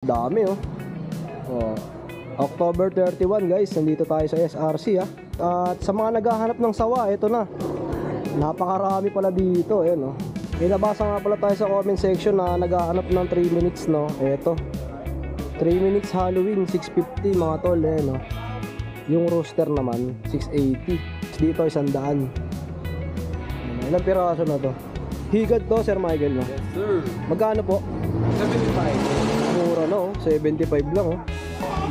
Dami oh. Oh. October 31 guys, nandito tayo sa SRC ah. At sa mga naghahanap ng sawa, ito na. Napakarami pala dito, ayan oh. Inabasa nga pala tayo sa comment section na naghahanap ng 3 minutes no. Ito. 3 minutes Halloween 650 mga tol, ayan oh. Yung rooster naman 680. Dito 100. Ilang piraso na to? Higad to, Sir Michael no? Yes sir. Magkano po? 75. Mura na oh, 75 lang oh.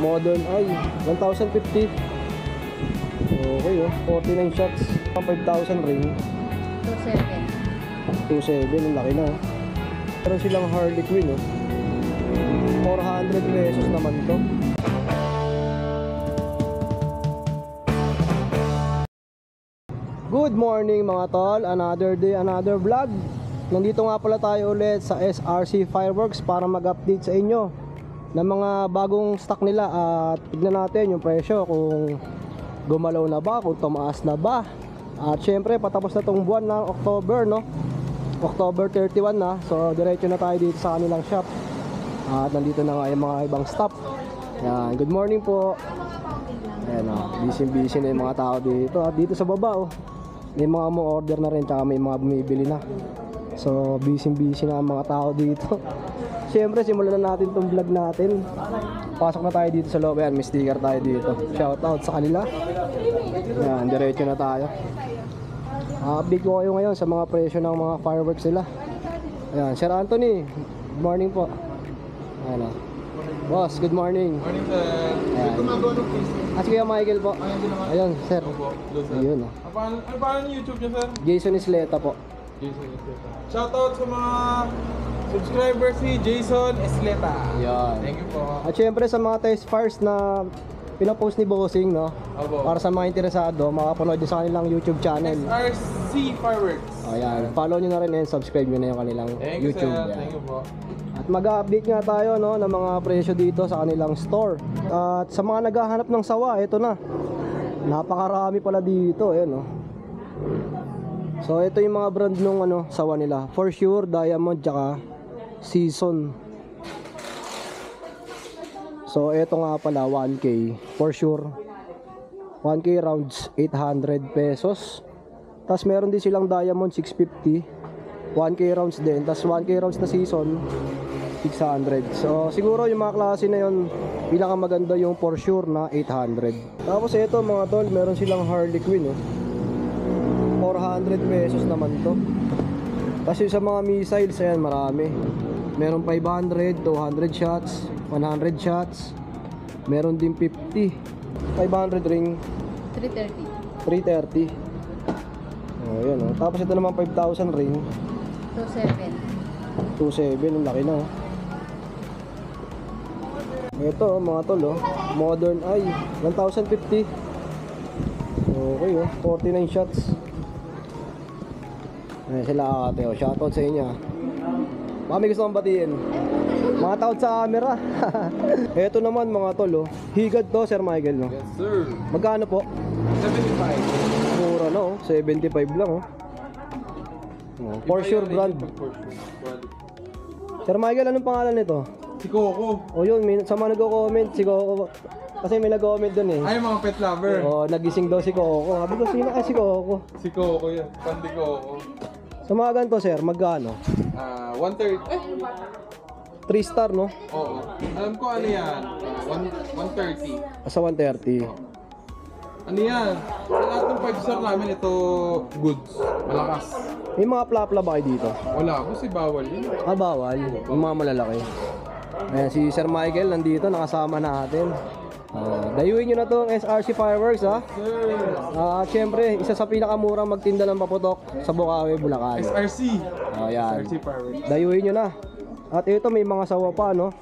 Modern ay 1,050. Okay oh, 49 shots, 5,000 ring. 27, ang laki na oh. Meron silang Harley Quinn oh. 400 pesos naman to. Good morning mga tol, another day, another vlog. Nandito nga pala tayo ulit sa SRC Fireworks para mag-update sa inyo ng mga bagong stock nila at tignan natin yung presyo kung gumalaw na ba, kung tumaas na ba. At syempre patapos na tong buwan ng October no, October 31 na, so diretso na tayo dito sa kanilang shop. At nandito na nga yung mga ibang stock. Yan, good morning po. Ayan o, busy na yung mga tao dito. At dito sa baba oh, may mga mo-order na rin, tsaka may mga bumibili na. So busy na ang mga tao dito. Siyempre simulan na natin tong vlog natin. Pasok na tayo dito sa loob. Ayan, may sticker tayo dito. Shout out sa kanila. Ayan, diretso na tayo. Update ko kayo ngayon sa mga presyo ng mga fireworks nila. Ayan, Sir Anthony, good morning po. Ayan o. Boss, good morning. Morning sir. Ayan. Gumagawa ng case. Si Kuya Michael po. Ayun, sir. Ayun o. Paano yung YouTube niya sir? Jason Isleta po. Jason Esleta. Shoutout sa mga subscribers si Jason Esleta. Yan. Thank you po. At syempre sa mga test fires na pinapost ni Bossing no. Opo. Para sa mga interesado, makapanood nyo sa kanilang YouTube channel. SRC Fireworks. Ayan, follow nyo na rin and subscribe nyo na yung kanilang Thank you YouTube. sir. Yan. Thank you po. At mag-update nga tayo no ng mga presyo dito sa kanilang store. At sa mga naghahanap ng sawa, ito na. Napakarami pala dito, ayan no. So ito yung mga brand nung ano, sawa nila. For sure, Diamond tsaka Season. So ito nga pala 1K for sure. 1K rounds 800 pesos. Tapos meron din silang Diamond 650. 1K rounds din. Tapos 1K rounds na Season 600. So siguro yung mga klase na yun, pinakamaganda yung for sure na 800. Tapos ito mga tol, meron silang Harley Quinn 400 pesos naman to. Tapos yung sa mga missiles, ayan marami. Meron 500, 200 shots, 100 shots. Meron din 50. 500 ring 330. Oh, yun oh. Tapos ito naman 5,000 ring 27, ang laki na oh. Ito oh, mga tol oh, modern ay 1,050. Okay oh, 49 shots. Ayan sila ate oh, shoutout sa inyo. Baka may gusto kong batiin. Mga taot sa camera. Ito naman mga tol oh, higad to Sir Michael no. Yes sir. Magkano po? 75. Mura na oh, 75 lang oh. Oh, for sure brand. Sir Michael, anong pangalan nito? Si Coco. O yun, sa mga nagko-comment si Coco. Kasi may nag-comment dun eh. Ay mga pet lover. O, nagising daw si Coco. Sabi ko, sino kasi si Coco? Si Coco yan. Pandi Coco. Sa mga ganito sir, magkano? 130. 3 star no? Oo. Alam ko ano yan. 130. Sa 130. Ano yan? Sa lahat ng 5 star namin ito goods. Malakas. May mga plapla ba kayo dito? Wala kasi bawal yun. Ah, bawal. Yung mga malalaki. Ayan, si Sir Michael nandito, nakasama natin. Dayuin nyo na tong SRC Fireworks ha. Sir. Siyempre, isa sa pinakamurang magtinda ng paputok sa Bukawi, Bulacan. SRC. Ayan. SRC Fireworks. Dayuin nyo na. At ito may mga sawa pa no.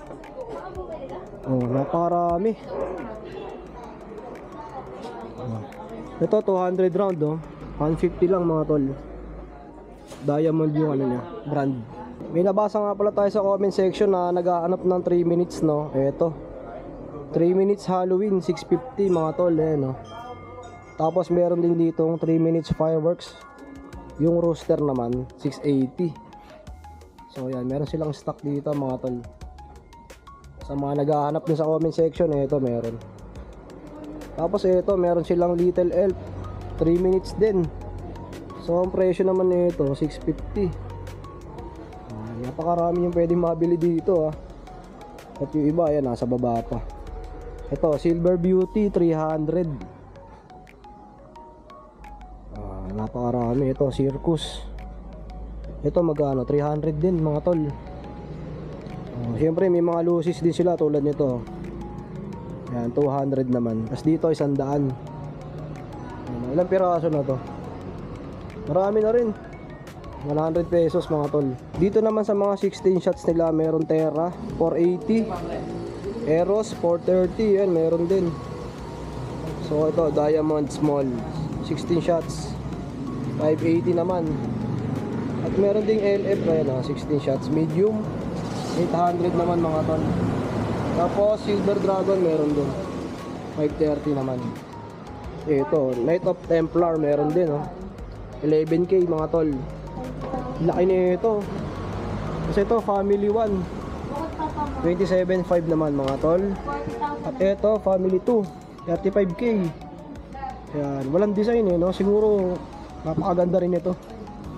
Oh, napakarami. Ito 200 round oh. 150 lang mga tol. Diamond yung ano niya, brand. May nabasa nga pala tayo sa comment section na naghahanap ng 3 minutes no. Ito 3 minutes Halloween 650 mga tol no. Tapos meron din ditong 3 minutes fireworks. Yung rooster naman 680. So yan, meron silang stock dito mga tol. Sa mga naghahanap din sa comment section, ito meron. Tapos ito, meron silang Little Elf. 3 minutes din. So ang presyo naman nito, 650. Napakarami yung pwedeng mabili dito At yung iba, ayan, nasa baba pa. Ito, Silver Beauty, 300. Napakarami. Ito, Circus. Ito, magkano? 300 din, mga tol. Siyempre, may mga lucis din sila tulad nito. Ayan, 200 naman. Tapos dito, 100. Ilang piraso na to? Marami na rin. 100 pesos mga tol. Dito naman sa mga 16 shots nila, meron Terra 480, Eros 430, yan meron din. So ito, Diamond Small 16 shots 580 naman. At meron ding LF, ayan 16 shots medium 800 naman mga tol. Tapos Silver Dragon meron din 530 naman. Ito, Knight of Templar meron din 11k mga tol. Laki nito. Kasi ito Family 1 27.5 naman mga tol. At ito Family 2 35k. Yan, walang design no? Siguro napakaganda rin ito.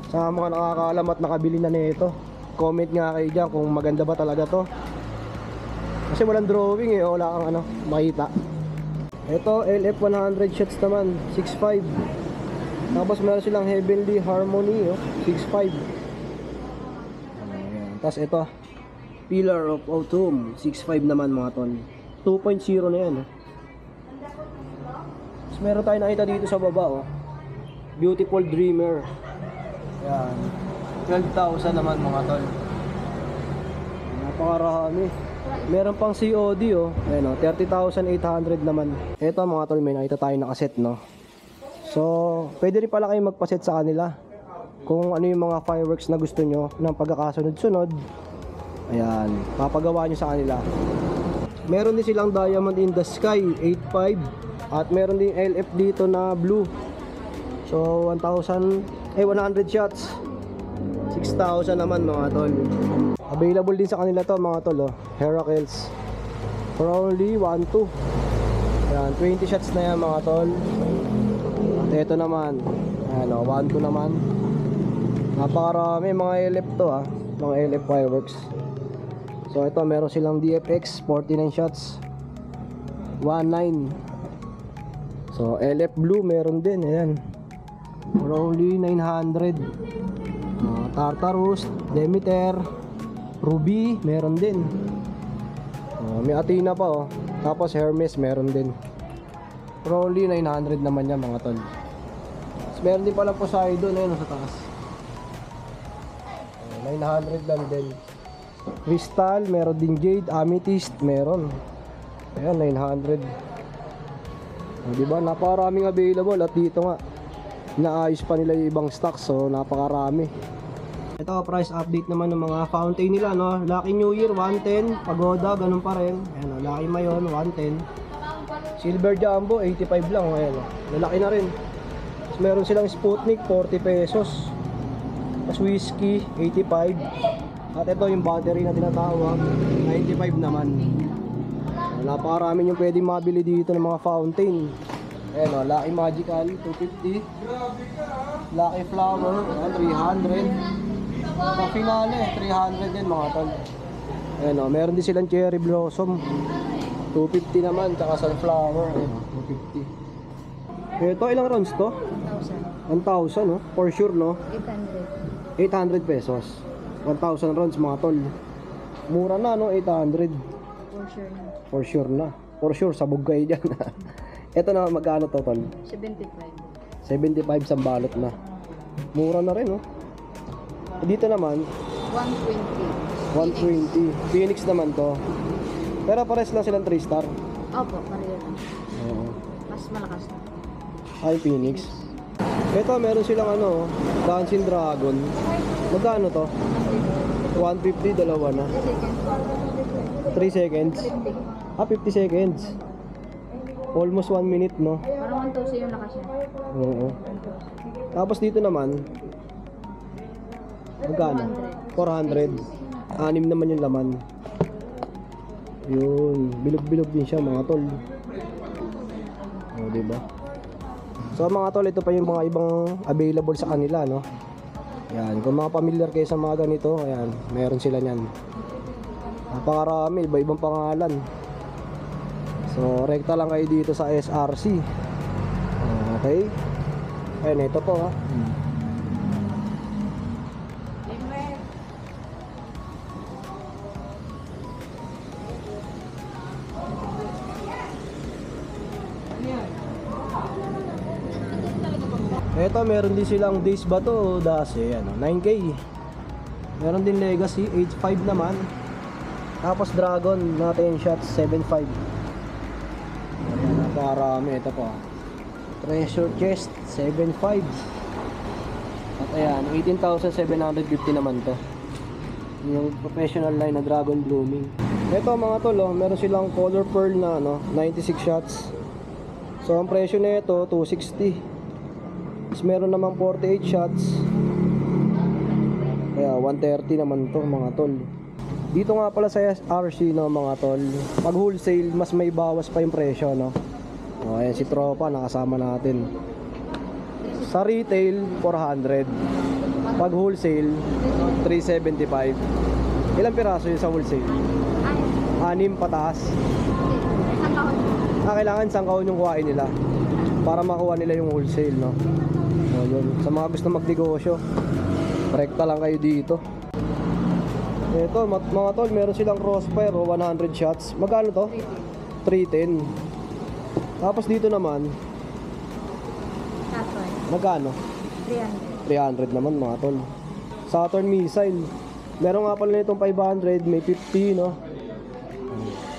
Sa mga nakakaalam at nakabili na nito, comment nga kayo dyan kung maganda ba talaga to. Kasi walang drawing wala kang makita. Ito LF 100 shots naman 6.5. Tapos meron silang Heavenly Harmony 6.5. Tapos ito Pillar of Autumn 6.5 naman mga tol. 2.0 na yan Tapos meron tayo nakita dito sa baba Beautiful Dreamer. Yan, 12,000 naman mga tol. Napakarami. Meron pang COD Ayan 30,800 naman. Ito mga tol, may nakita tayo nakaset So, pwede rin pala kayo magpaset sa kanila kung ano yung mga fireworks na gusto nyo ng pagkakasunod-sunod. Ayan, papagawa nyo sa kanila. Meron din silang Diamond in the Sky 8.5 at meron din LF dito na blue. So, 100 shots 6,000 naman mga tol. Available din sa kanila to mga tol Heracles for only 1.2. Ayan, 20 shots na yan mga tol. Ito naman, ano, 1.2 naman. Napakarami mga LF to mga LF fireworks. So ito meron silang DFX 49 shots 19. So LF blue meron din, ayan. For only 900. Tartarus, Demeter, Ruby meron din. May Athena pa Tapos Hermes meron din. For only 900 naman yan mga tol. Meron din pala Poseidon sa taas. 900 lang din. Crystal, meron din Jade, Amethyst, meron. Ayan, 900. Diba? Napakaraming available. At dito nga, inaayos pa nila yung ibang stocks. So, napakarami. Ito, price update naman ng mga fountain nila. Lucky New Year, 110. Pagoda, ganun pa rin. Ayan, Lucky Mayon, 110. Silver Jumbo, 85 lang. Ayan, lalaki na rin. Meron silang Sputnik 40 pesos. Tapos whiskey 85. At ito yung battery na tinatawag 95 naman. Napakarami yung pwedeng mabili dito ng mga fountain. Ayan Lucky Magical 250. Lucky Flower 300. Sa finale 300 din mga tol. Ayan meron din silang Cherry Blossom 250 naman. Tsaka Sunflower 250. Ito ilang rounds to? 1,000 for sure 800 pesos 1,000 rounds mga tol. Mura na 800 for sure na for sure sabog kayo dyan. Ito na magkano to tol? 75 sa balot na. Mura na rin Dito naman 120 Phoenix naman to. Pero pares lang silang 3 star. Opo, pareho lang. Mas malakas na. Ay, Phoenix. Ito, meron silang Dancing Dragon. Magkano to? 150, dalawa na. 3 seconds. 50 seconds. Almost 1 minute, Parang 1,000 yung lakas niya. Oo. Tapos dito naman, magkano? 400. 6 naman yung laman. Yun, bilog-bilog din siya mga tol. O, diba? So mga tol, ito pa yung mga ibang available sa kanila, no? Yan, kung mga familiar kayo sa mga ganito, ayan, meron sila niyan. Napakarami, iba-ibang pangalan. So, rekta lang kayo dito sa SRC. Okay? Ayan, ito po ha. Ito, meron din silang days ba to? Dase, ano, 9K. Meron din legacy, 8.5 naman. Tapos dragon na 10 shots, 7.5. Ayan, napakarami. Ito po. Treasure chest, 7.5. At ayan, 18,750 naman to. Yung professional line na dragon blooming. Ito mga tol, oh, meron silang color pearl na ano, 96 shots. So ang presyo nito 260. Tapos meron namang 48 shots. Kaya 130 naman to mga tol. Dito nga pala sa SRC, no, mga tol, pag wholesale mas may bawas pa yung presyo, no. O, ayan si Tropa nakasama natin. Sa retail 400. Pag wholesale 375. Ilang piraso yun sa wholesale? 6 pataas. Kailangan isang kahon yung kuhain nila para makuha nila yung wholesale, no. O, yun. Sa mga gusto magnegosyo, rekta lang kayo dito. Ito mga tol, meron silang crossfire, 100 shots. Magkano to? 310. Tapos dito naman, Saturn. magkano? 300. 300 naman mga tol. Saturn missile. Meron nga pala nitong 500, may 50, no.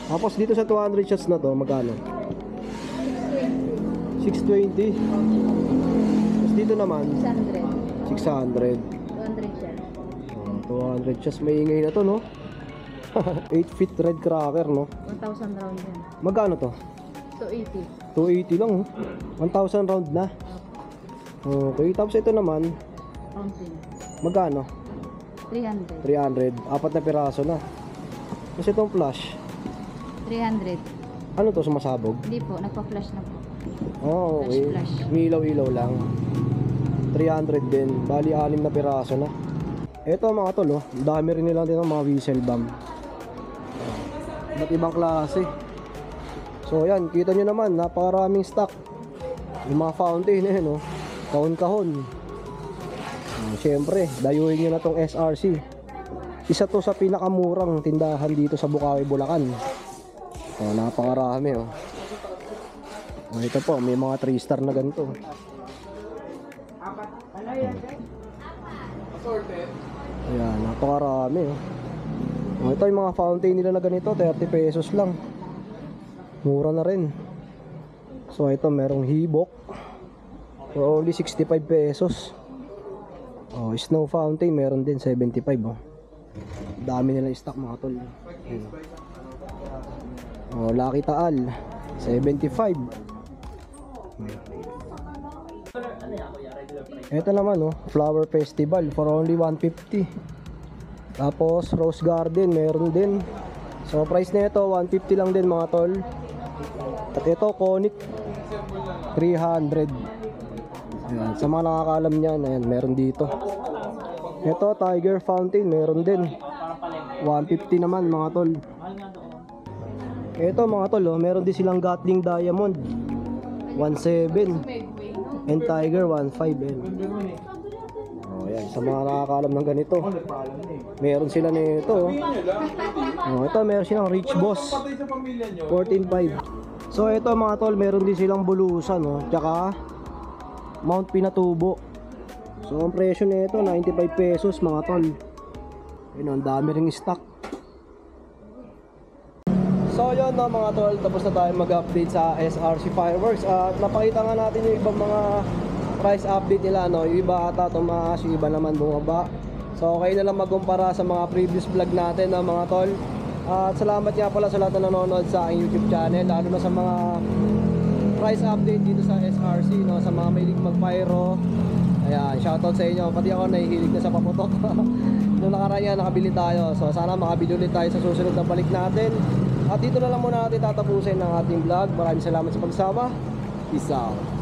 Tapos dito sa 200 shots na to, magkano? 620. Tapos dito naman 600. 600. 200 siya. 200 shots, may ingay na to, no. 8 feet red cracker, no. 1,000 round yan. Magkano to? 280. 280 lang, oh. 1,000 round na. Okay, tapos ito naman, Fountain. magkano? 300. 300, apat na piraso na. Tapos itong flash, 300. ano to, sumasabog? Hindi po, nagpa-flash na po. Oo, okay. Flash. Umiilaw-ilaw lang. 300 din, bali 6 na piraso na. Ito mga tol, oh, dami rin nila dito mga whistle bomb. Iba't ibang klase. So yan, kita nyo naman, napakaraming stock. Yung mga fountain eh, no? Kahon-kahon. Siyempre, dayuhin nyo na tong SRC. Isa to sa pinakamurang tindahan dito sa Bukawi, Bulacan. Oh, napakarami, oh. Oh, ito po, may mga 3 star na ganito. Ayan, napakarami, oh. Oh, ito yung mga fountain nila na ganito, 30 pesos lang. Mura na rin. So ito merong hibok for only 65 pesos. Oh, snow fountain meron din 75, oh. Dami nila stock mga tol. Ayan. Oh, Lucky Taal 75. Ito naman, oh, Flower Festival for only 150. Tapos Rose Garden meron din. So price na ito 150 lang din mga tol. At ito Conic 300. Ayan, sa mga nakakaalam niyan, ayan, meron dito. Ito Tiger Fountain meron din 150 naman mga tol. Ito mga tol, oh, meron din silang Gatling Diamond 17 and Tiger 15. Oh, ayan, sa mga nakakaalam ng ganito, meron sila nito, oh. Oh, ito meron silang Rich Boss 14.5. So ito mga tol, meron din silang bulusan, no? Tsaka Mount Pinatubo. So ang presyo nito 95 pesos mga tol. Ayun, ang dami ring stock. So yun, no, mga tol, tapos na tayo mag-update sa SRC Fireworks. At napakita nga natin yung ibang mga price update nila, no? Yung iba ata tumaas, yung iba naman bumaba. So okay na lang magkumpara sa mga previous vlog natin, no, mga tol. At salamat nga pala sa lahat na nanonood sa aking YouTube channel, lalo na sa mga price update dito sa SRC, no, sa mga mahilig mag-pyro. Ayan, shoutout sa inyo. Pati ako nahihilig na sa paputok. Noong nakaraan yan, nakabili tayo. So sana makabili ulit tayo sa susunod na balik natin. At dito na lang muna natin tatapusin ang ating vlog. Maraming salamat sa pagsama. Peace out.